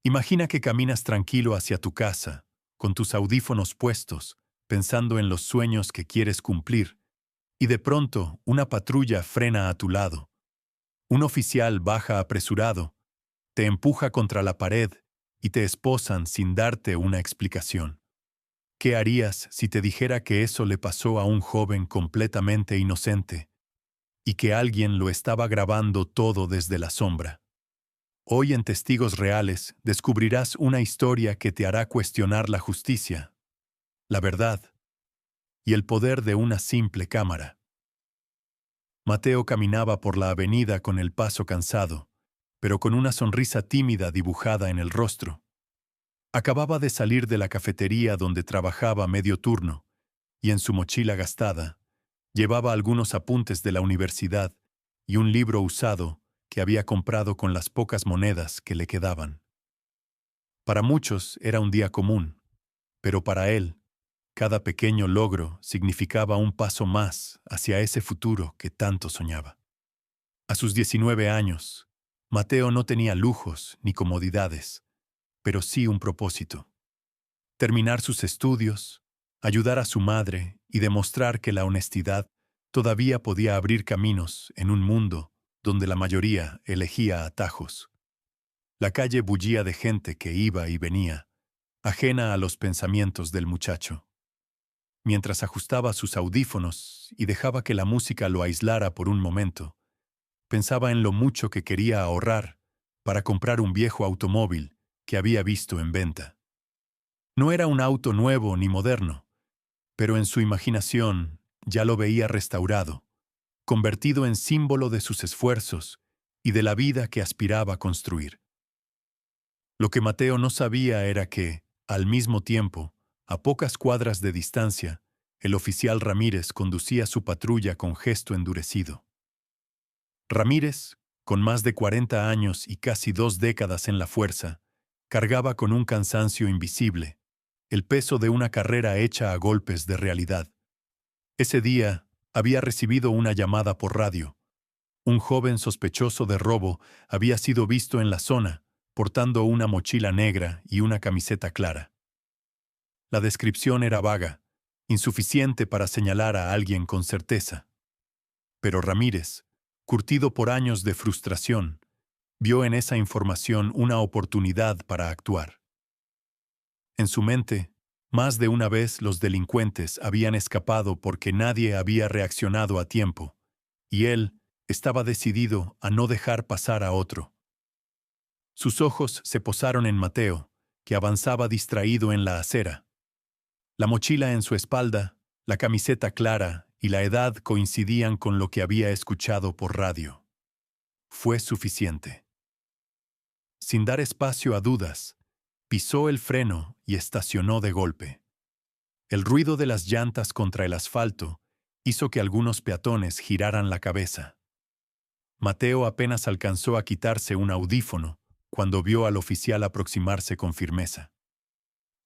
Imagina que caminas tranquilo hacia tu casa, con tus audífonos puestos, pensando en los sueños que quieres cumplir, y de pronto una patrulla frena a tu lado. Un oficial baja apresurado, te empuja contra la pared y te esposan sin darte una explicación. ¿Qué harías si te dijera que eso le pasó a un joven completamente inocente y que alguien lo estaba grabando todo desde la sombra? Hoy en Testigos Reales descubrirás una historia que te hará cuestionar la justicia, la verdad y el poder de una simple cámara. Mateo caminaba por la avenida con el paso cansado, pero con una sonrisa tímida dibujada en el rostro. Acababa de salir de la cafetería donde trabajaba medio turno, y en su mochila gastada, llevaba algunos apuntes de la universidad y un libro usado que había comprado con las pocas monedas que le quedaban. Para muchos era un día común, pero para él, cada pequeño logro significaba un paso más hacia ese futuro que tanto soñaba. A sus 19 años, Mateo no tenía lujos ni comodidades, pero sí un propósito: terminar sus estudios, ayudar a su madre y demostrar que la honestidad todavía podía abrir caminos en un mundo donde la mayoría elegía atajos. La calle bullía de gente que iba y venía, ajena a los pensamientos del muchacho. Mientras ajustaba sus audífonos y dejaba que la música lo aislara por un momento, pensaba en lo mucho que quería ahorrar para comprar un viejo automóvil que había visto en venta. No era un auto nuevo ni moderno, pero en su imaginación ya lo veía restaurado, convertido en símbolo de sus esfuerzos y de la vida que aspiraba a construir. Lo que Mateo no sabía era que, al mismo tiempo, a pocas cuadras de distancia, el oficial Ramírez conducía su patrulla con gesto endurecido. Ramírez, con más de 40 años y casi 2 décadas en la fuerza, cargaba con un cansancio invisible, el peso de una carrera hecha a golpes de realidad. Ese día había recibido una llamada por radio. Un joven sospechoso de robo había sido visto en la zona, portando una mochila negra y una camiseta clara. La descripción era vaga, insuficiente para señalar a alguien con certeza. Pero Ramírez, curtido por años de frustración, vio en esa información una oportunidad para actuar. En su mente, más de una vez los delincuentes habían escapado porque nadie había reaccionado a tiempo, y él estaba decidido a no dejar pasar a otro. Sus ojos se posaron en Mateo, que avanzaba distraído en la acera. La mochila en su espalda, la camiseta clara y la edad coincidían con lo que había escuchado por radio. Fue suficiente. Sin dar espacio a dudas, pisó el freno y estacionó de golpe. El ruido de las llantas contra el asfalto hizo que algunos peatones giraran la cabeza. Mateo apenas alcanzó a quitarse un audífono cuando vio al oficial aproximarse con firmeza.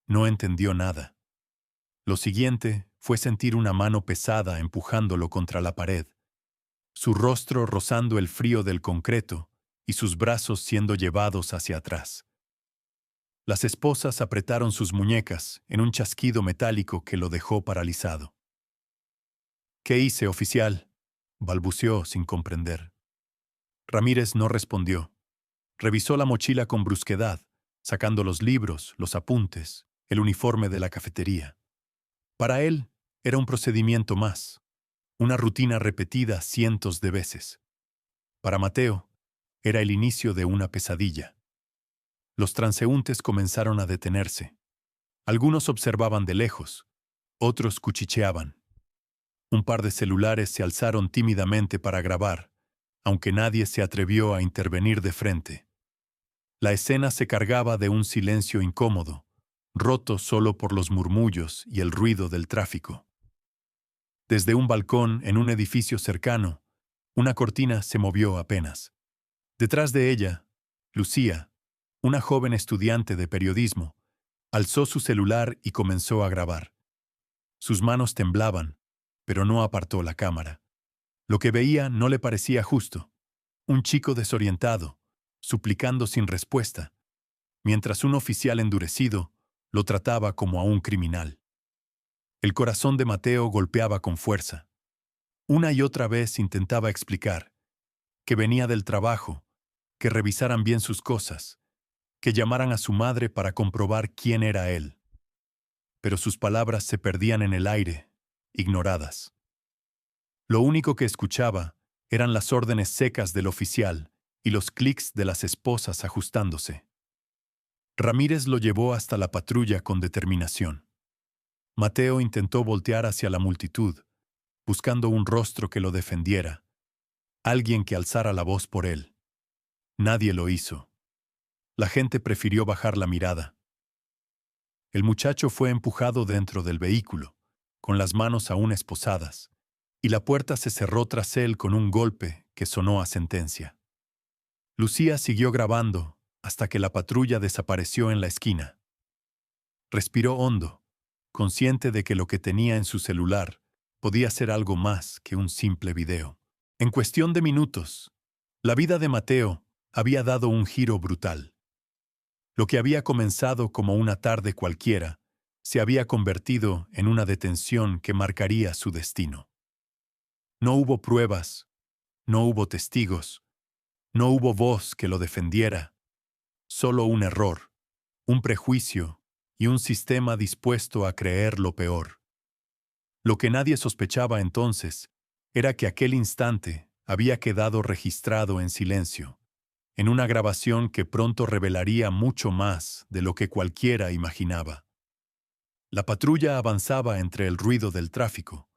No entendió nada. Lo siguiente fue sentir una mano pesada empujándolo contra la pared, su rostro rozando el frío del concreto y sus brazos siendo llevados hacia atrás. Las esposas apretaron sus muñecas en un chasquido metálico que lo dejó paralizado. «¿Qué hice, oficial?», balbuceó sin comprender. Ramírez no respondió. Revisó la mochila con brusquedad, sacando los libros, los apuntes, el uniforme de la cafetería. Para él era un procedimiento más, una rutina repetida cientos de veces. Para Mateo era el inicio de una pesadilla. Los transeúntes comenzaron a detenerse. Algunos observaban de lejos, otros cuchicheaban. Un par de celulares se alzaron tímidamente para grabar, aunque nadie se atrevió a intervenir de frente. La escena se cargaba de un silencio incómodo, roto solo por los murmullos y el ruido del tráfico. Desde un balcón en un edificio cercano, una cortina se movió apenas. Detrás de ella, Lucía, una joven estudiante de periodismo, alzó su celular y comenzó a grabar. Sus manos temblaban, pero no apartó la cámara. Lo que veía no le parecía justo. Un chico desorientado, suplicando sin respuesta, mientras un oficial endurecido lo trataba como a un criminal. El corazón de Mateo golpeaba con fuerza. Una y otra vez intentaba explicar que venía del trabajo, que revisaran bien sus cosas, que llamaran a su madre para comprobar quién era él. Pero sus palabras se perdían en el aire, ignoradas. Lo único que escuchaba eran las órdenes secas del oficial y los clics de las esposas ajustándose. Ramírez lo llevó hasta la patrulla con determinación. Mateo intentó voltear hacia la multitud, buscando un rostro que lo defendiera, alguien que alzara la voz por él. Nadie lo hizo. La gente prefirió bajar la mirada. El muchacho fue empujado dentro del vehículo, con las manos aún esposadas, y la puerta se cerró tras él con un golpe que sonó a sentencia. Lucía siguió grabando hasta que la patrulla desapareció en la esquina. Respiró hondo, consciente de que lo que tenía en su celular podía ser algo más que un simple video. En cuestión de minutos, la vida de Mateo había dado un giro brutal. Lo que había comenzado como una tarde cualquiera se había convertido en una detención que marcaría su destino. No hubo pruebas, no hubo testigos, no hubo voz que lo defendiera, solo un error, un prejuicio y un sistema dispuesto a creer lo peor. Lo que nadie sospechaba entonces era que aquel instante había quedado registrado en silencio, en una grabación que pronto revelaría mucho más de lo que cualquiera imaginaba. La patrulla avanzaba entre el ruido del tráfico,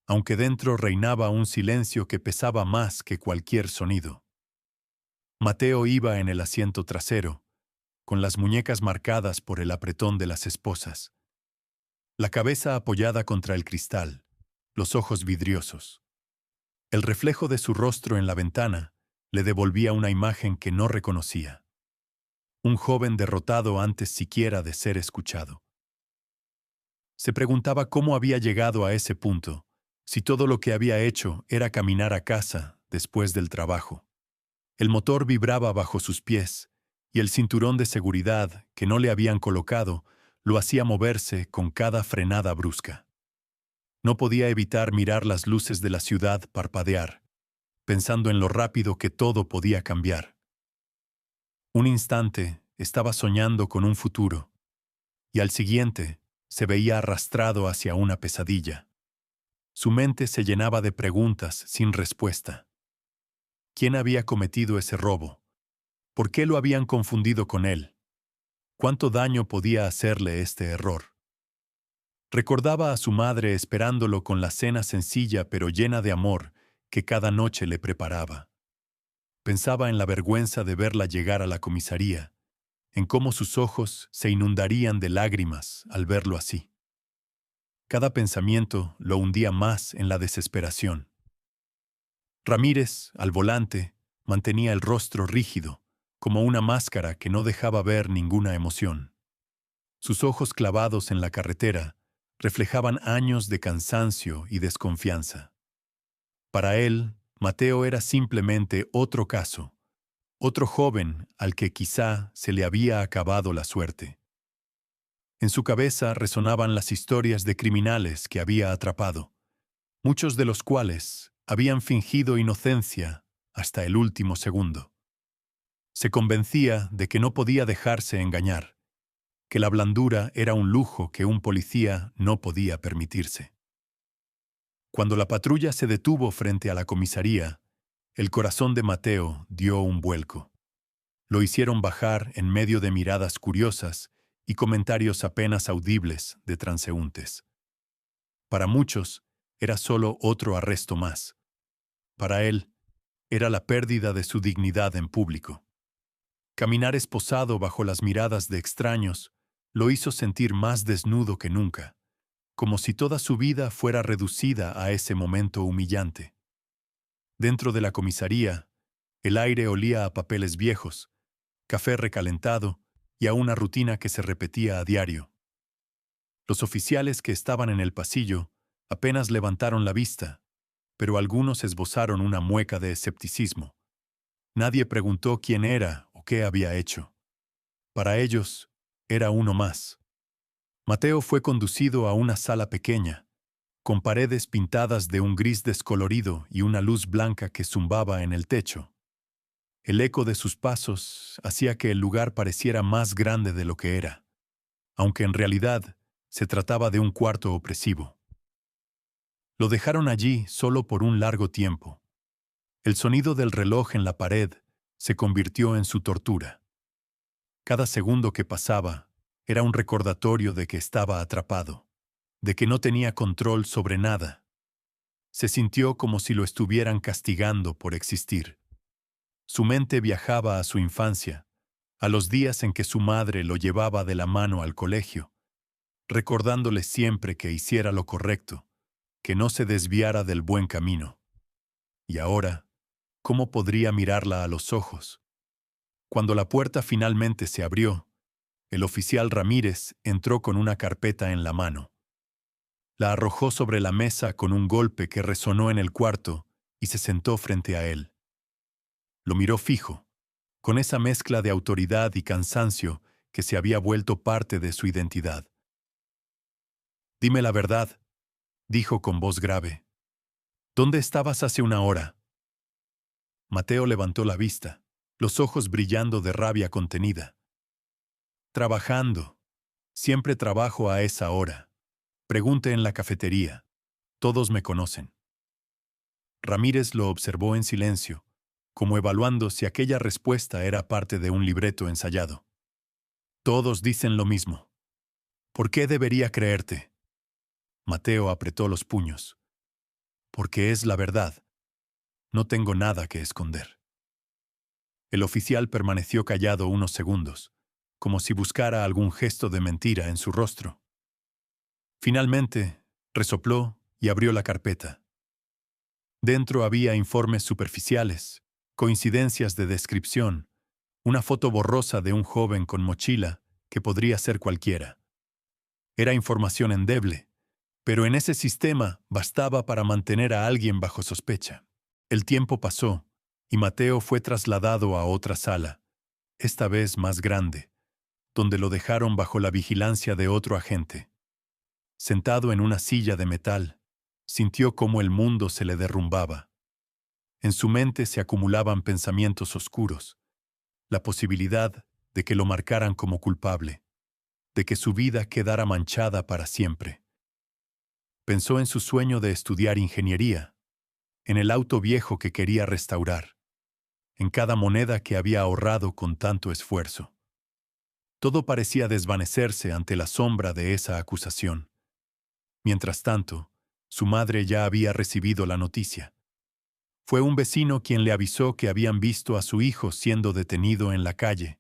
aunque dentro reinaba un silencio que pesaba más que cualquier sonido. Mateo iba en el asiento trasero, con las muñecas marcadas por el apretón de las esposas, la cabeza apoyada contra el cristal, los ojos vidriosos. El reflejo de su rostro en la ventana le devolvía una imagen que no reconocía. Un joven derrotado antes siquiera de ser escuchado. Se preguntaba cómo había llegado a ese punto, si todo lo que había hecho era caminar a casa después del trabajo. El motor vibraba bajo sus pies, y el cinturón de seguridad que no le habían colocado lo hacía moverse con cada frenada brusca. No podía evitar mirar las luces de la ciudad parpadear, pensando en lo rápido que todo podía cambiar. Un instante estaba soñando con un futuro, y al siguiente se veía arrastrado hacia una pesadilla. Su mente se llenaba de preguntas sin respuesta. ¿Quién había cometido ese robo? ¿Por qué lo habían confundido con él? ¿Cuánto daño podía hacerle este error? Recordaba a su madre esperándolo con la cena sencilla pero llena de amor que cada noche le preparaba. Pensaba en la vergüenza de verla llegar a la comisaría, en cómo sus ojos se inundarían de lágrimas al verlo así. Cada pensamiento lo hundía más en la desesperación. Ramírez, al volante, mantenía el rostro rígido, como una máscara que no dejaba ver ninguna emoción. Sus ojos clavados en la carretera reflejaban años de cansancio y desconfianza. Para él, Mateo era simplemente otro caso, otro joven al que quizá se le había acabado la suerte. En su cabeza resonaban las historias de criminales que había atrapado, muchos de los cuales habían fingido inocencia hasta el último segundo. Se convencía de que no podía dejarse engañar, que la blandura era un lujo que un policía no podía permitirse. Cuando la patrulla se detuvo frente a la comisaría, el corazón de Mateo dio un vuelco. Lo hicieron bajar en medio de miradas curiosas y comentarios apenas audibles de transeúntes. Para muchos, era solo otro arresto más. Para él, era la pérdida de su dignidad en público. Caminar esposado bajo las miradas de extraños lo hizo sentir más desnudo que nunca, como si toda su vida fuera reducida a ese momento humillante. Dentro de la comisaría, el aire olía a papeles viejos, café recalentado y a una rutina que se repetía a diario. Los oficiales que estaban en el pasillo apenas levantaron la vista, pero algunos esbozaron una mueca de escepticismo. Nadie preguntó quién era o qué había hecho. Para ellos, era uno más. Mateo fue conducido a una sala pequeña, con paredes pintadas de un gris descolorido y una luz blanca que zumbaba en el techo. El eco de sus pasos hacía que el lugar pareciera más grande de lo que era, aunque en realidad se trataba de un cuarto opresivo. Lo dejaron allí solo por un largo tiempo. El sonido del reloj en la pared se convirtió en su tortura. Cada segundo que pasaba era un recordatorio de que estaba atrapado, de que no tenía control sobre nada. Se sintió como si lo estuvieran castigando por existir. Su mente viajaba a su infancia, a los días en que su madre lo llevaba de la mano al colegio, recordándole siempre que hiciera lo correcto, que no se desviara del buen camino. Y ahora, ¿cómo podría mirarla a los ojos? Cuando la puerta finalmente se abrió, el oficial Ramírez entró con una carpeta en la mano. La arrojó sobre la mesa con un golpe que resonó en el cuarto y se sentó frente a él. Lo miró fijo, con esa mezcla de autoridad y cansancio que se había vuelto parte de su identidad. «Dime la verdad», dijo con voz grave. «¿Dónde estabas hace una hora?» Mateo levantó la vista, los ojos brillando de rabia contenida. «Trabajando. Siempre trabajo a esa hora. Pregunte en la cafetería. Todos me conocen». Ramírez lo observó en silencio, como evaluando si aquella respuesta era parte de un libreto ensayado. «Todos dicen lo mismo. ¿Por qué debería creerte?» Mateo apretó los puños. «Porque es la verdad. No tengo nada que esconder». El oficial permaneció callado unos segundos, como si buscara algún gesto de mentira en su rostro. Finalmente, resopló y abrió la carpeta. Dentro había informes superficiales, coincidencias de descripción, una foto borrosa de un joven con mochila que podría ser cualquiera. Era información endeble, pero en ese sistema bastaba para mantener a alguien bajo sospecha. El tiempo pasó, y Mateo fue trasladado a otra sala, esta vez más grande, donde lo dejaron bajo la vigilancia de otro agente. Sentado en una silla de metal, sintió cómo el mundo se le derrumbaba. En su mente se acumulaban pensamientos oscuros, la posibilidad de que lo marcaran como culpable, de que su vida quedara manchada para siempre. Pensó en su sueño de estudiar ingeniería, en el auto viejo que quería restaurar, en cada moneda que había ahorrado con tanto esfuerzo. Todo parecía desvanecerse ante la sombra de esa acusación. Mientras tanto, su madre ya había recibido la noticia. Fue un vecino quien le avisó que habían visto a su hijo siendo detenido en la calle.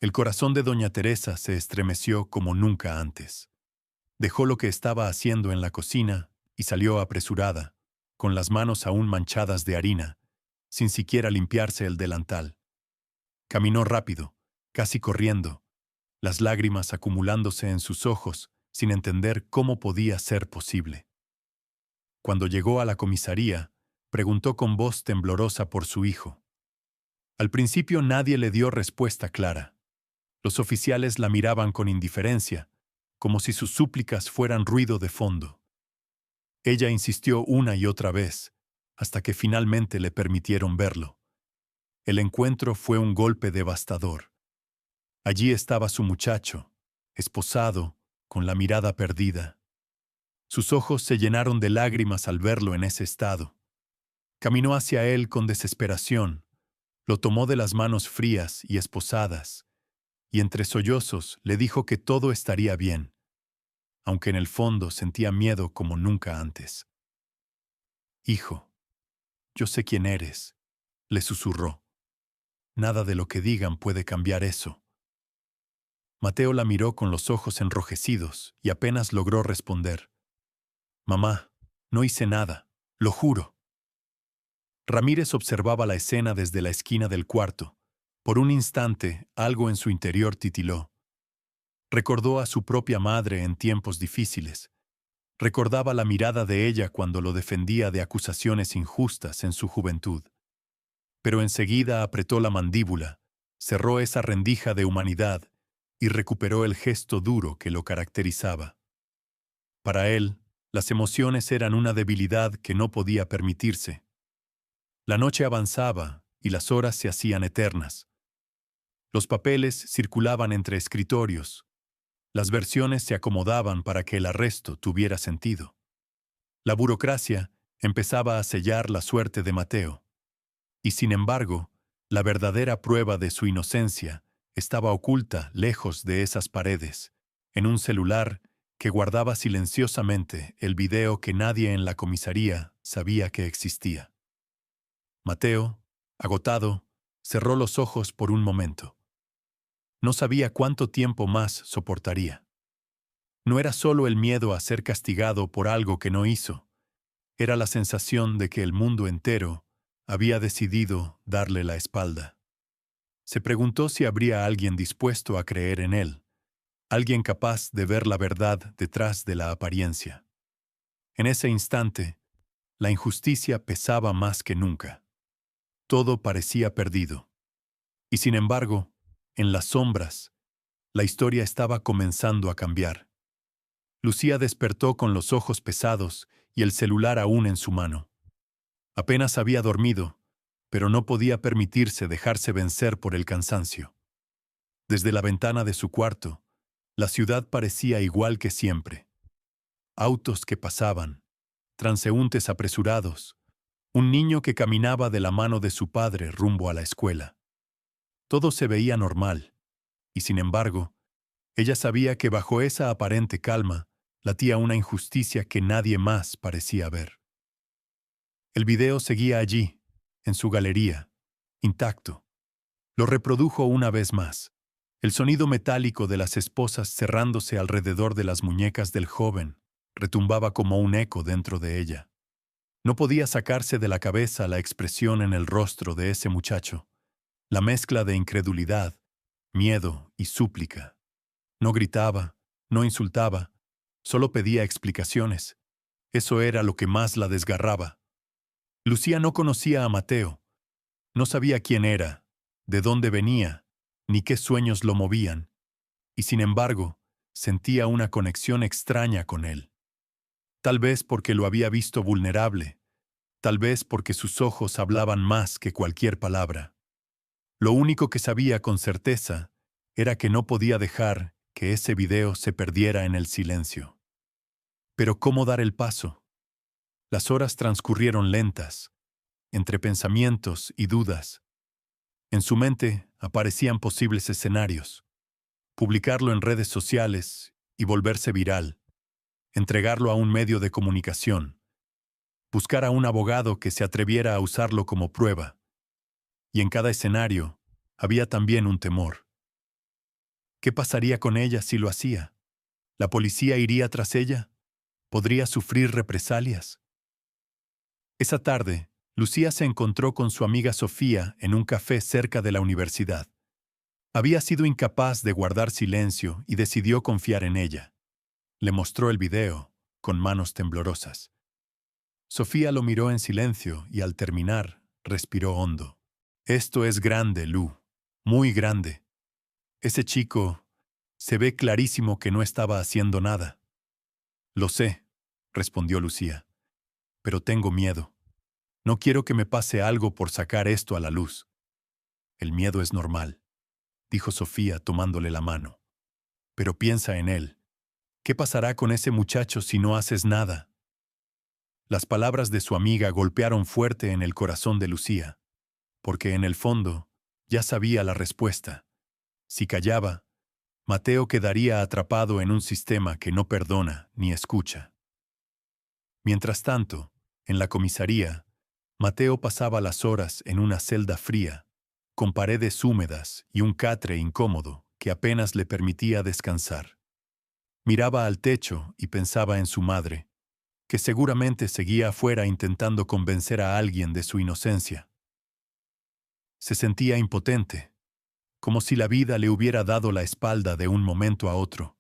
El corazón de doña Teresa se estremeció como nunca antes. Dejó lo que estaba haciendo en la cocina y salió apresurada, con las manos aún manchadas de harina, sin siquiera limpiarse el delantal. Caminó rápido, casi corriendo, las lágrimas acumulándose en sus ojos, sin entender cómo podía ser posible. Cuando llegó a la comisaría, preguntó con voz temblorosa por su hijo. Al principio nadie le dio respuesta clara. Los oficiales la miraban con indiferencia, como si sus súplicas fueran ruido de fondo. Ella insistió una y otra vez, hasta que finalmente le permitieron verlo. El encuentro fue un golpe devastador. Allí estaba su muchacho, esposado, con la mirada perdida. Sus ojos se llenaron de lágrimas al verlo en ese estado. Caminó hacia él con desesperación, lo tomó de las manos frías y esposadas, y entre sollozos le dijo que todo estaría bien, aunque en el fondo sentía miedo como nunca antes. «Hijo, yo sé quién eres», le susurró. «Nada de lo que digan puede cambiar eso». Mateo la miró con los ojos enrojecidos y apenas logró responder. «Mamá, no hice nada, lo juro». Ramírez observaba la escena desde la esquina del cuarto. Por un instante, algo en su interior titiló. Recordó a su propia madre en tiempos difíciles. Recordaba la mirada de ella cuando lo defendía de acusaciones injustas en su juventud. Pero enseguida apretó la mandíbula, cerró esa rendija de humanidad y recuperó el gesto duro que lo caracterizaba. Para él, las emociones eran una debilidad que no podía permitirse. La noche avanzaba y las horas se hacían eternas. Los papeles circulaban entre escritorios. Las versiones se acomodaban para que el arresto tuviera sentido. La burocracia empezaba a sellar la suerte de Mateo. Y sin embargo, la verdadera prueba de su inocencia estaba oculta lejos de esas paredes, en un celular que guardaba silenciosamente el video que nadie en la comisaría sabía que existía. Mateo, agotado, cerró los ojos por un momento. No sabía cuánto tiempo más soportaría. No era solo el miedo a ser castigado por algo que no hizo, era la sensación de que el mundo entero había decidido darle la espalda. Se preguntó si habría alguien dispuesto a creer en él, alguien capaz de ver la verdad detrás de la apariencia. En ese instante, la injusticia pesaba más que nunca. Todo parecía perdido. Y sin embargo, en las sombras, la historia estaba comenzando a cambiar. Lucía despertó con los ojos pesados y el celular aún en su mano. Apenas había dormido, pero no podía permitirse dejarse vencer por el cansancio. Desde la ventana de su cuarto, la ciudad parecía igual que siempre. Autos que pasaban, transeúntes apresurados, un niño que caminaba de la mano de su padre rumbo a la escuela. Todo se veía normal, y sin embargo, ella sabía que bajo esa aparente calma latía una injusticia que nadie más parecía ver. El video seguía allí, en su galería, intacto. Lo reprodujo una vez más. El sonido metálico de las esposas cerrándose alrededor de las muñecas del joven retumbaba como un eco dentro de ella. No podía sacarse de la cabeza la expresión en el rostro de ese muchacho, la mezcla de incredulidad, miedo y súplica. No gritaba, no insultaba, solo pedía explicaciones. Eso era lo que más la desgarraba. Lucía no conocía a Mateo, no sabía quién era, de dónde venía, ni qué sueños lo movían, y sin embargo, sentía una conexión extraña con él. Tal vez porque lo había visto vulnerable, tal vez porque sus ojos hablaban más que cualquier palabra. Lo único que sabía con certeza era que no podía dejar que ese video se perdiera en el silencio. Pero ¿cómo dar el paso? Las horas transcurrieron lentas, entre pensamientos y dudas. En su mente aparecían posibles escenarios. Publicarlo en redes sociales y volverse viral. Entregarlo a un medio de comunicación. Buscar a un abogado que se atreviera a usarlo como prueba. Y en cada escenario había también un temor. ¿Qué pasaría con ella si lo hacía? ¿La policía iría tras ella? ¿Podría sufrir represalias? Esa tarde, Lucía se encontró con su amiga Sofía en un café cerca de la universidad. Había sido incapaz de guardar silencio y decidió confiar en ella. Le mostró el video, con manos temblorosas. Sofía lo miró en silencio y al terminar, respiró hondo. Esto es grande, Lu. Muy grande. Ese chico, se ve clarísimo que no estaba haciendo nada. Lo sé, respondió Lucía, pero tengo miedo. No quiero que me pase algo por sacar esto a la luz. El miedo es normal, dijo Sofía tomándole la mano. Pero piensa en él. ¿Qué pasará con ese muchacho si no haces nada? Las palabras de su amiga golpearon fuerte en el corazón de Lucía, porque en el fondo ya sabía la respuesta. Si callaba, Mateo quedaría atrapado en un sistema que no perdona ni escucha. Mientras tanto, en la comisaría, Mateo pasaba las horas en una celda fría, con paredes húmedas y un catre incómodo que apenas le permitía descansar. Miraba al techo y pensaba en su madre, que seguramente seguía afuera intentando convencer a alguien de su inocencia. Se sentía impotente, como si la vida le hubiera dado la espalda de un momento a otro.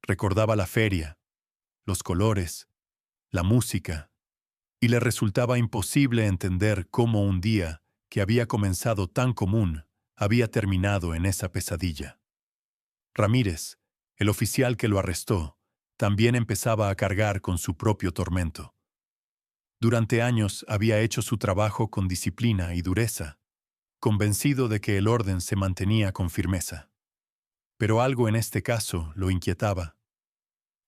Recordaba la feria, los colores, la música, y le resultaba imposible entender cómo un día, que había comenzado tan común, había terminado en esa pesadilla. Ramírez, el oficial que lo arrestó, también empezaba a cargar con su propio tormento. Durante años había hecho su trabajo con disciplina y dureza, convencido de que el orden se mantenía con firmeza. Pero algo en este caso lo inquietaba.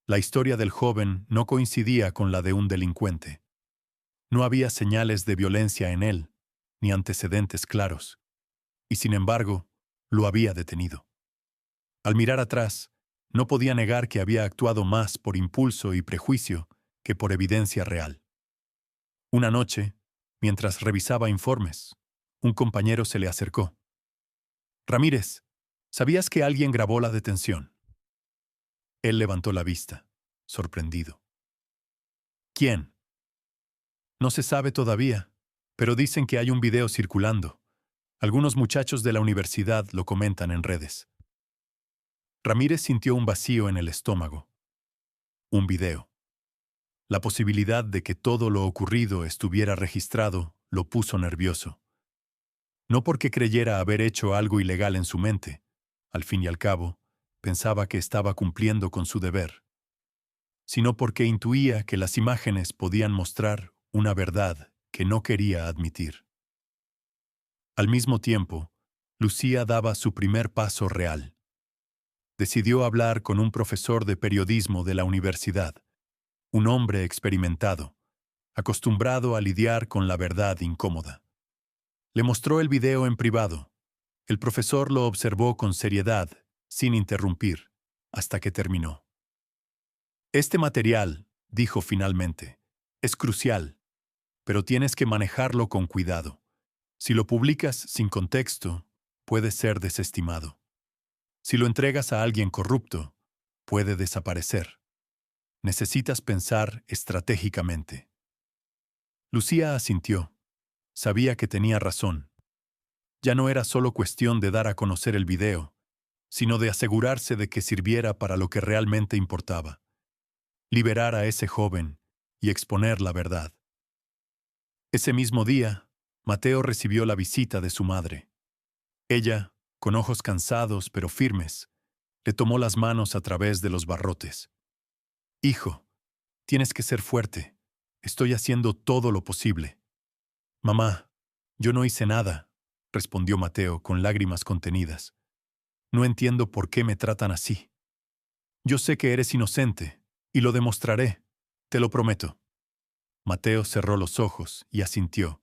La historia del joven no coincidía con la de un delincuente. No había señales de violencia en él, ni antecedentes claros. Y sin embargo, lo había detenido. Al mirar atrás, no podía negar que había actuado más por impulso y prejuicio que por evidencia real. Una noche, mientras revisaba informes, un compañero se le acercó. «Ramírez, ¿sabías que alguien grabó la detención?» Él levantó la vista, sorprendido. «¿Quién?» «No se sabe todavía, pero dicen que hay un video circulando. Algunos muchachos de la universidad lo comentan en redes». Ramírez sintió un vacío en el estómago. Un video. La posibilidad de que todo lo ocurrido estuviera registrado lo puso nervioso. No porque creyera haber hecho algo ilegal en su mente. Al fin y al cabo, pensaba que estaba cumpliendo con su deber, sino porque intuía que las imágenes podían mostrar una verdad que no quería admitir. Al mismo tiempo, Lucía daba su primer paso real. Decidió hablar con un profesor de periodismo de la universidad, un hombre experimentado, acostumbrado a lidiar con la verdad incómoda. Le mostró el video en privado. El profesor lo observó con seriedad, sin interrumpir, hasta que terminó. «Este material», dijo finalmente, «es crucial, pero tienes que manejarlo con cuidado. Si lo publicas sin contexto, puede ser desestimado. Si lo entregas a alguien corrupto, puede desaparecer. Necesitas pensar estratégicamente». Lucía asintió. Sabía que tenía razón. Ya no era solo cuestión de dar a conocer el video, sino de asegurarse de que sirviera para lo que realmente importaba: liberar a ese joven y exponer la verdad. Ese mismo día, Mateo recibió la visita de su madre. Ella, con ojos cansados pero firmes, le tomó las manos a través de los barrotes. «Hijo, tienes que ser fuerte. Estoy haciendo todo lo posible». «Mamá, yo no hice nada», respondió Mateo con lágrimas contenidas. «No entiendo por qué me tratan así. Yo sé que eres inocente, y lo demostraré, te lo prometo». Mateo cerró los ojos y asintió,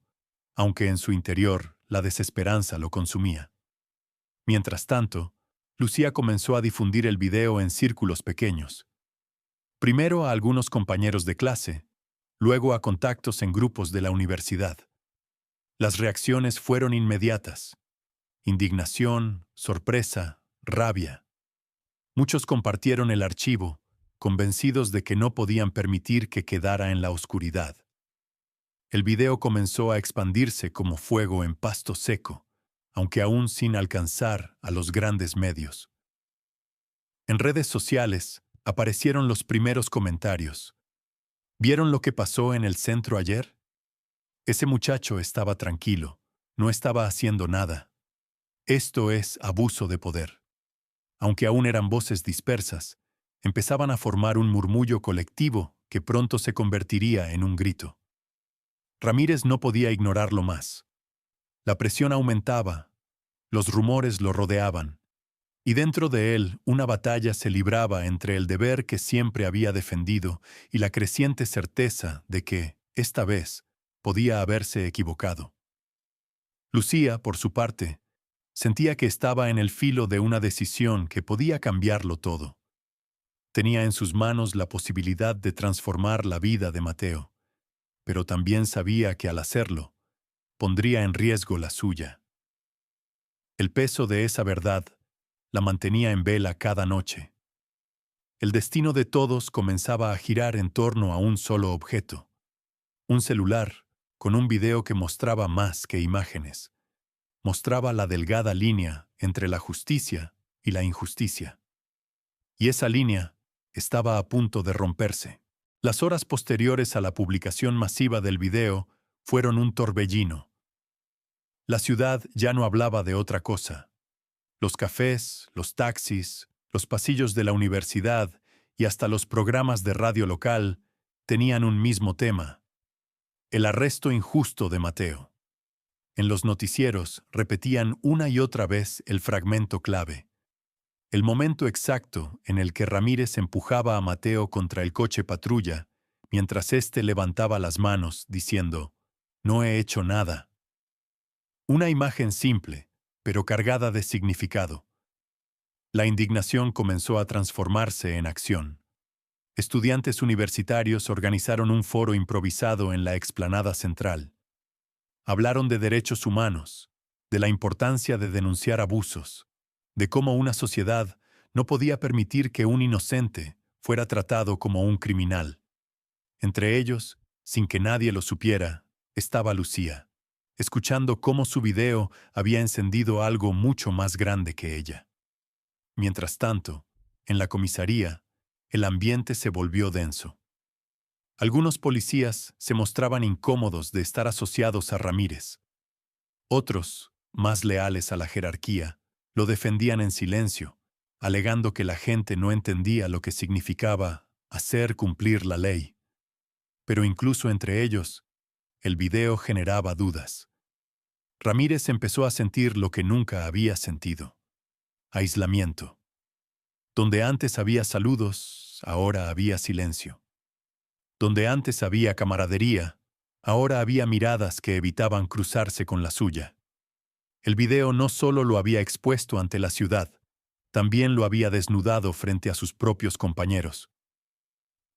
aunque en su interior la desesperanza lo consumía. Mientras tanto, Lucía comenzó a difundir el video en círculos pequeños. Primero a algunos compañeros de clase, luego a contactos en grupos de la universidad. Las reacciones fueron inmediatas: indignación, sorpresa, rabia. Muchos compartieron el archivo, convencidos de que no podían permitir que quedara en la oscuridad. El video comenzó a expandirse como fuego en pasto seco, aunque aún sin alcanzar a los grandes medios. En redes sociales aparecieron los primeros comentarios. ¿Vieron lo que pasó en el centro ayer? Ese muchacho estaba tranquilo, no estaba haciendo nada. Esto es abuso de poder. Aunque aún eran voces dispersas, empezaban a formar un murmullo colectivo que pronto se convertiría en un grito. Ramírez no podía ignorarlo más. La presión aumentaba, los rumores lo rodeaban, y dentro de él una batalla se libraba entre el deber que siempre había defendido y la creciente certeza de que, esta vez, podía haberse equivocado. Lucía, por su parte, sentía que estaba en el filo de una decisión que podía cambiarlo todo. Tenía en sus manos la posibilidad de transformar la vida de Mateo, pero también sabía que al hacerlo, pondría en riesgo la suya. El peso de esa verdad la mantenía en vela cada noche. El destino de todos comenzaba a girar en torno a un solo objeto: un celular con un video que mostraba más que imágenes. Mostraba la delgada línea entre la justicia y la injusticia. Y esa línea estaba a punto de romperse. Las horas posteriores a la publicación masiva del video fueron un torbellino. La ciudad ya no hablaba de otra cosa. Los cafés, los taxis, los pasillos de la universidad y hasta los programas de radio local tenían un mismo tema: el arresto injusto de Mateo. En los noticieros repetían una y otra vez el fragmento clave: el momento exacto en el que Ramírez empujaba a Mateo contra el coche patrulla, mientras éste levantaba las manos diciendo: «No he hecho nada». Una imagen simple, pero cargada de significado. La indignación comenzó a transformarse en acción. Estudiantes universitarios organizaron un foro improvisado en la explanada central. Hablaron de derechos humanos, de la importancia de denunciar abusos, de cómo una sociedad no podía permitir que un inocente fuera tratado como un criminal. Entre ellos, sin que nadie lo supiera, estaba Lucía, escuchando cómo su video había encendido algo mucho más grande que ella. Mientras tanto, en la comisaría, el ambiente se volvió denso. Algunos policías se mostraban incómodos de estar asociados a Ramírez. Otros, más leales a la jerarquía, lo defendían en silencio, alegando que la gente no entendía lo que significaba hacer cumplir la ley. Pero incluso entre ellos, el video generaba dudas. Ramírez empezó a sentir lo que nunca había sentido: aislamiento. Donde antes había saludos, ahora había silencio. Donde antes había camaradería, ahora había miradas que evitaban cruzarse con la suya. El video no solo lo había expuesto ante la ciudad, también lo había desnudado frente a sus propios compañeros.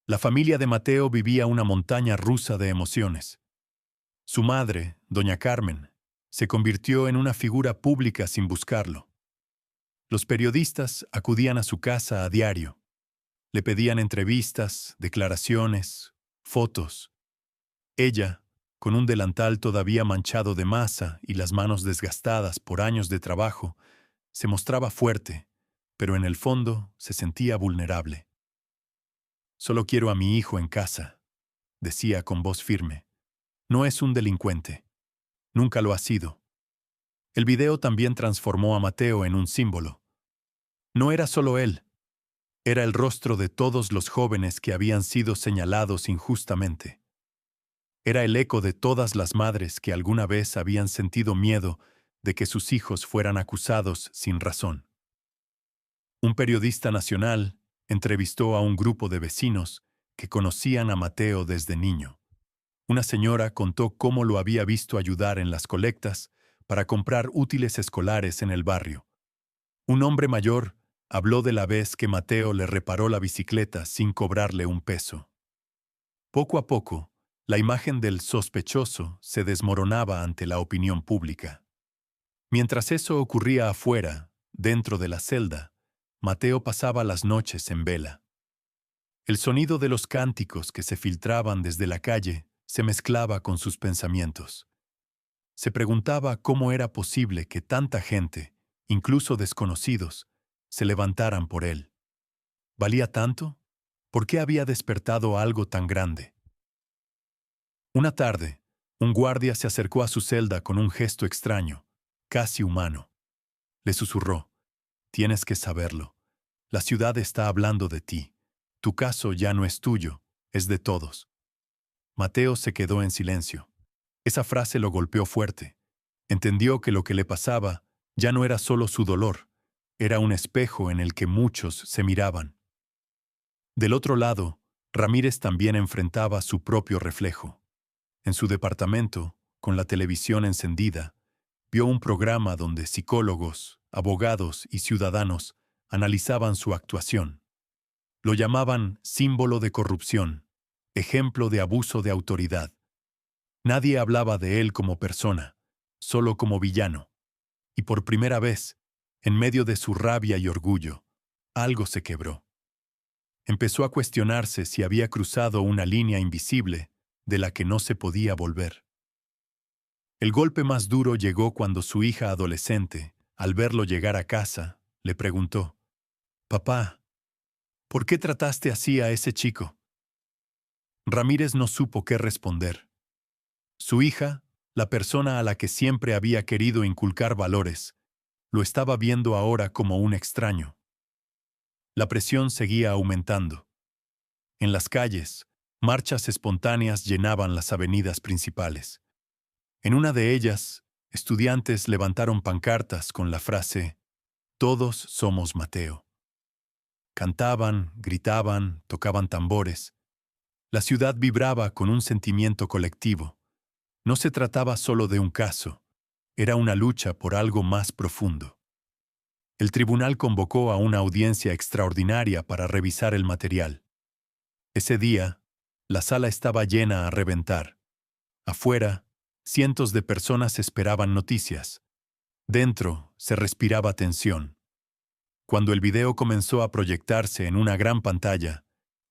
La familia de Mateo vivía una montaña rusa de emociones. Su madre, doña Carmen, se convirtió en una figura pública sin buscarlo. Los periodistas acudían a su casa a diario. Le pedían entrevistas, declaraciones, fotos. Ella, con un delantal todavía manchado de masa y las manos desgastadas por años de trabajo, se mostraba fuerte, pero en el fondo se sentía vulnerable. «Solo quiero a mi hijo en casa», decía con voz firme. «No es un delincuente. Nunca lo ha sido». El video también transformó a Mateo en un símbolo. No era solo él. Era el rostro de todos los jóvenes que habían sido señalados injustamente. Era el eco de todas las madres que alguna vez habían sentido miedo de que sus hijos fueran acusados sin razón. Un periodista nacional entrevistó a un grupo de vecinos que conocían a Mateo desde niño. Una señora contó cómo lo había visto ayudar en las colectas para comprar útiles escolares en el barrio. Un hombre mayor habló de la vez que Mateo le reparó la bicicleta sin cobrarle un peso. Poco a poco, la imagen del sospechoso se desmoronaba ante la opinión pública. Mientras eso ocurría afuera, dentro de la celda, Mateo pasaba las noches en vela. El sonido de los cánticos que se filtraban desde la calle se mezclaba con sus pensamientos. Se preguntaba cómo era posible que tanta gente, incluso desconocidos, se levantaran por él. ¿Valía tanto? ¿Por qué había despertado algo tan grande? Una tarde, un guardia se acercó a su celda con un gesto extraño, casi humano. Le susurró: «Tienes que saberlo. La ciudad está hablando de ti. Tu caso ya no es tuyo, es de todos». Mateo se quedó en silencio. Esa frase lo golpeó fuerte. Entendió que lo que le pasaba ya no era solo su dolor, era un espejo en el que muchos se miraban. Del otro lado, Ramírez también enfrentaba su propio reflejo. En su departamento, con la televisión encendida, vio un programa donde psicólogos, abogados y ciudadanos analizaban su actuación. Lo llamaban símbolo de corrupción, ejemplo de abuso de autoridad. Nadie hablaba de él como persona, solo como villano. Y por primera vez, en medio de su rabia y orgullo, algo se quebró. Empezó a cuestionarse si había cruzado una línea invisible de la que no se podía volver. El golpe más duro llegó cuando su hija adolescente, al verlo llegar a casa, le preguntó: «Papá, ¿por qué trataste así a ese chico?». Ramírez no supo qué responder. Su hija, La persona a la que siempre había querido inculcar valores, lo estaba viendo ahora como un extraño. La presión seguía aumentando. En las calles, marchas espontáneas llenaban las avenidas principales. En una de ellas, estudiantes levantaron pancartas con la frase «Todos somos Mateo». Cantaban, gritaban, tocaban tambores. La ciudad vibraba con un sentimiento colectivo. No se trataba solo de un caso, era una lucha por algo más profundo. El tribunal convocó a una audiencia extraordinaria para revisar el material. Ese día, la sala estaba llena a reventar. Afuera, cientos de personas esperaban noticias. Dentro, se respiraba tensión. Cuando el video comenzó a proyectarse en una gran pantalla,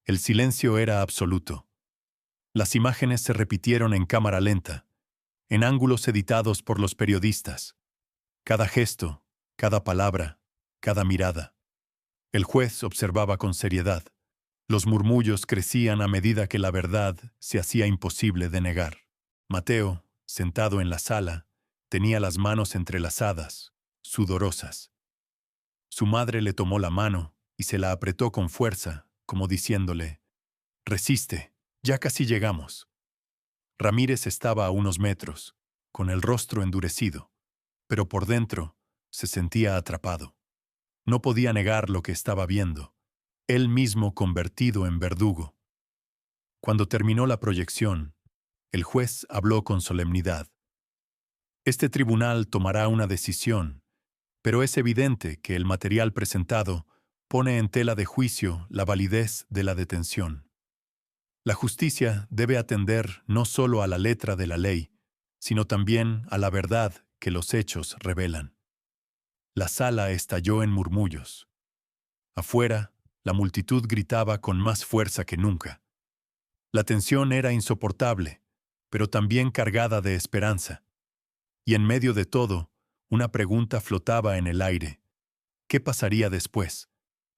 el silencio era absoluto. Las imágenes se repitieron en cámara lenta, en ángulos editados por los periodistas. Cada gesto, cada palabra, cada mirada. El juez observaba con seriedad. Los murmullos crecían a medida que la verdad se hacía imposible de negar. Mateo, sentado en la sala, tenía las manos entrelazadas, sudorosas. Su madre le tomó la mano y se la apretó con fuerza, como diciéndole, «Resiste, ya casi llegamos». Ramírez estaba a unos metros, con el rostro endurecido, pero por dentro se sentía atrapado. No podía negar lo que estaba viendo, él mismo convertido en verdugo. Cuando terminó la proyección, el juez habló con solemnidad. Este tribunal tomará una decisión, pero es evidente que el material presentado pone en tela de juicio la validez de la detención. La justicia debe atender no solo a la letra de la ley, sino también a la verdad que los hechos revelan. La sala estalló en murmullos. Afuera, la multitud gritaba con más fuerza que nunca. La tensión era insoportable, pero también cargada de esperanza. Y en medio de todo, una pregunta flotaba en el aire. ¿Qué pasaría después?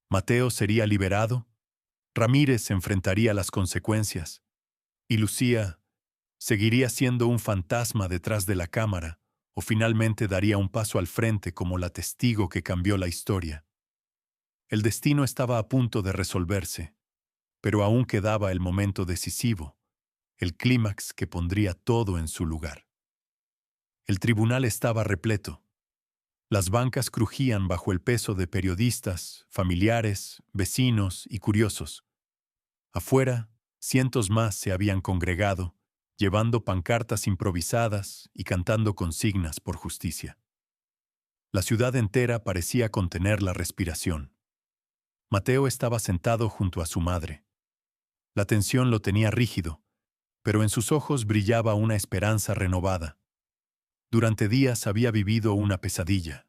¿Mateo sería liberado? ¿Ramírez enfrentaría las consecuencias? ¿Y Lucía seguiría siendo un fantasma detrás de la cámara o finalmente daría un paso al frente como la testigo que cambió la historia? El destino estaba a punto de resolverse, pero aún quedaba el momento decisivo, el clímax que pondría todo en su lugar. El tribunal estaba repleto. Las bancas crujían bajo el peso de periodistas, familiares, vecinos y curiosos. Afuera, cientos más se habían congregado, llevando pancartas improvisadas y cantando consignas por justicia. La ciudad entera parecía contener la respiración. Mateo estaba sentado junto a su madre. La tensión lo tenía rígido, pero en sus ojos brillaba una esperanza renovada. Durante días había vivido una pesadilla,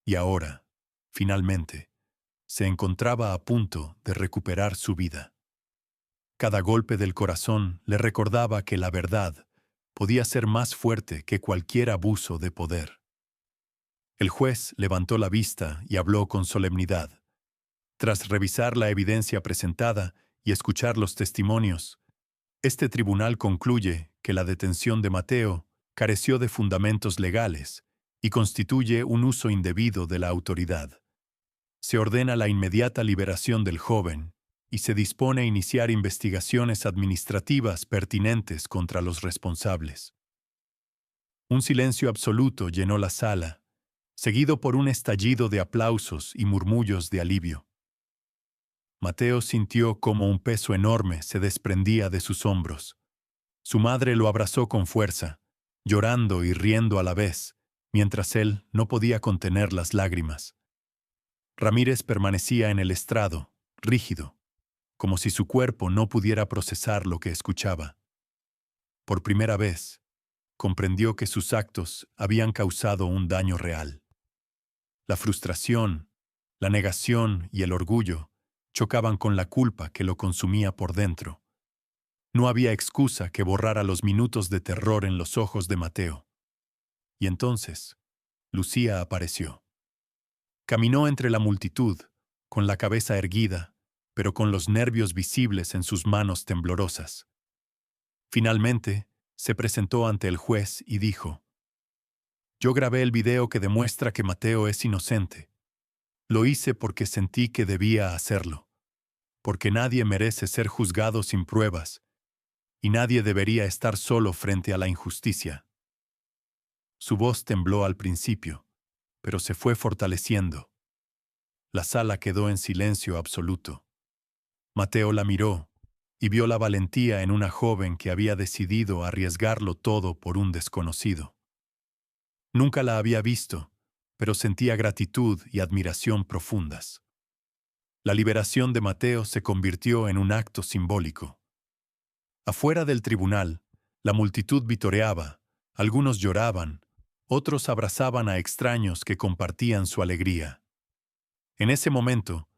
y ahora, finalmente, se encontraba a punto de recuperar su vida. Cada golpe del corazón le recordaba que la verdad podía ser más fuerte que cualquier abuso de poder. El juez levantó la vista y habló con solemnidad. Tras revisar la evidencia presentada y escuchar los testimonios, este tribunal concluye que la detención de Mateo careció de fundamentos legales y constituye un uso indebido de la autoridad. Se ordena la inmediata liberación del joven y se dispone a iniciar investigaciones administrativas pertinentes contra los responsables. Un silencio absoluto llenó la sala, seguido por un estallido de aplausos y murmullos de alivio. Mateo sintió como un peso enorme se desprendía de sus hombros. Su madre lo abrazó con fuerza, llorando y riendo a la vez, mientras él no podía contener las lágrimas. Ramírez permanecía en el estrado, rígido, como si su cuerpo no pudiera procesar lo que escuchaba. Por primera vez, comprendió que sus actos habían causado un daño real. La frustración, la negación y el orgullo chocaban con la culpa que lo consumía por dentro. No había excusa que borrara los minutos de terror en los ojos de Mateo. Y entonces, Lucía apareció. Caminó entre la multitud, con la cabeza erguida, pero con los nervios visibles en sus manos temblorosas. Finalmente, se presentó ante el juez y dijo: «Yo grabé el video que demuestra que Mateo es inocente. Lo hice porque sentí que debía hacerlo, porque nadie merece ser juzgado sin pruebas, y nadie debería estar solo frente a la injusticia». Su voz tembló al principio, pero se fue fortaleciendo. La sala quedó en silencio absoluto. Mateo la miró y vio la valentía en una joven que había decidido arriesgarlo todo por un desconocido. Nunca la había visto, pero sentía gratitud y admiración profundas. La liberación de Mateo se convirtió en un acto simbólico. Afuera del tribunal, la multitud vitoreaba, algunos lloraban, otros abrazaban a extraños que compartían su alegría. En ese momento,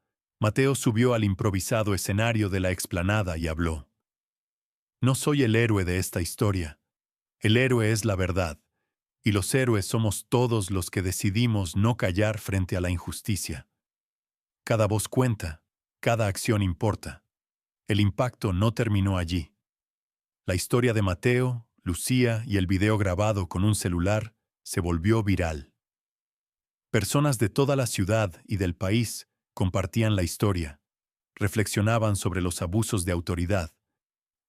Mateo subió al improvisado escenario de la explanada y habló: «No soy el héroe de esta historia. El héroe es la verdad, y los héroes somos todos los que decidimos no callar frente a la injusticia. Cada voz cuenta, cada acción importa. El impacto no terminó allí. La historia de Mateo, Lucía y el video grabado con un celular se volvió viral. Personas de toda la ciudad y del país compartían la historia, reflexionaban sobre los abusos de autoridad,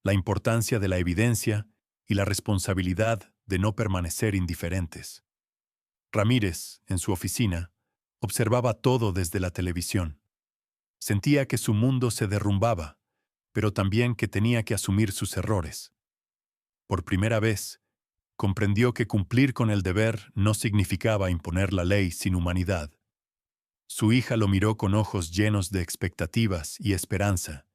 la importancia de la evidencia y la responsabilidad de no permanecer indiferentes. Ramírez, en su oficina, observaba todo desde la televisión. Sentía que su mundo se derrumbaba, pero también que tenía que asumir sus errores. Por primera vez, comprendió que cumplir con el deber no significaba imponer la ley sin humanidad. Su hija lo miró con ojos llenos de expectativas y esperanza,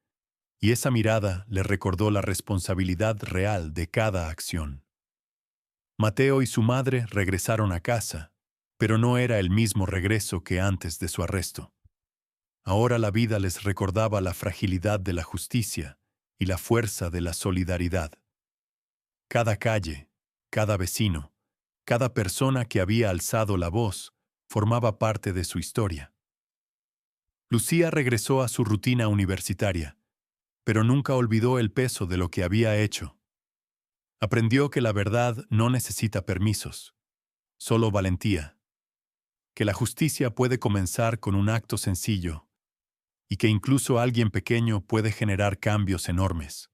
y esa mirada le recordó la responsabilidad real de cada acción. Mateo y su madre regresaron a casa, pero no era el mismo regreso que antes de su arresto. Ahora la vida les recordaba la fragilidad de la justicia y la fuerza de la solidaridad. Cada calle, cada vecino, cada persona que había alzado la voz formaba parte de su historia. Lucía regresó a su rutina universitaria, pero nunca olvidó el peso de lo que había hecho. Aprendió que la verdad no necesita permisos, solo valentía, que la justicia puede comenzar con un acto sencillo y que incluso alguien pequeño puede generar cambios enormes.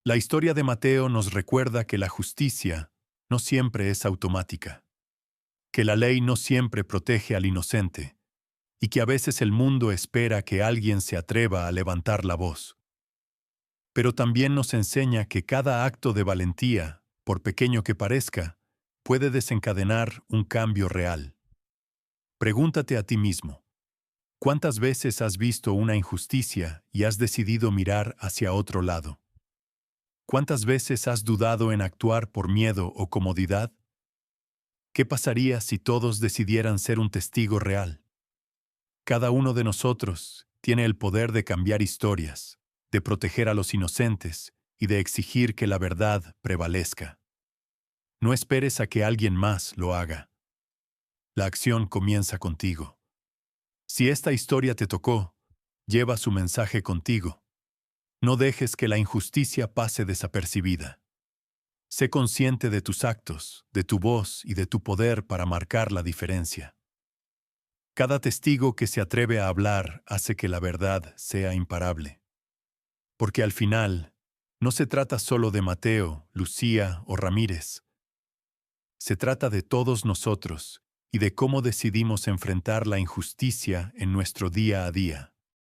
La historia de Mateo nos recuerda que la justicia no siempre es automática, que la ley no siempre protege al inocente y que a veces el mundo espera que alguien se atreva a levantar la voz. Pero también nos enseña que cada acto de valentía, por pequeño que parezca, puede desencadenar un cambio real. Pregúntate a ti mismo: ¿cuántas veces has visto una injusticia y has decidido mirar hacia otro lado? ¿Cuántas veces has dudado en actuar por miedo o comodidad? ¿Qué pasaría si todos decidieran ser un testigo real? Cada uno de nosotros tiene el poder de cambiar historias, de proteger a los inocentes y de exigir que la verdad prevalezca. No esperes a que alguien más lo haga. La acción comienza contigo. Si esta historia te tocó, lleva su mensaje contigo. No dejes que la injusticia pase desapercibida. Sé consciente de tus actos, de tu voz y de tu poder para marcar la diferencia. Cada testigo que se atreve a hablar hace que la verdad sea imparable. Porque al final, no se trata solo de Mateo, Lucía o Ramírez. Se trata de todos nosotros y de cómo decidimos enfrentar la injusticia en nuestro día a día.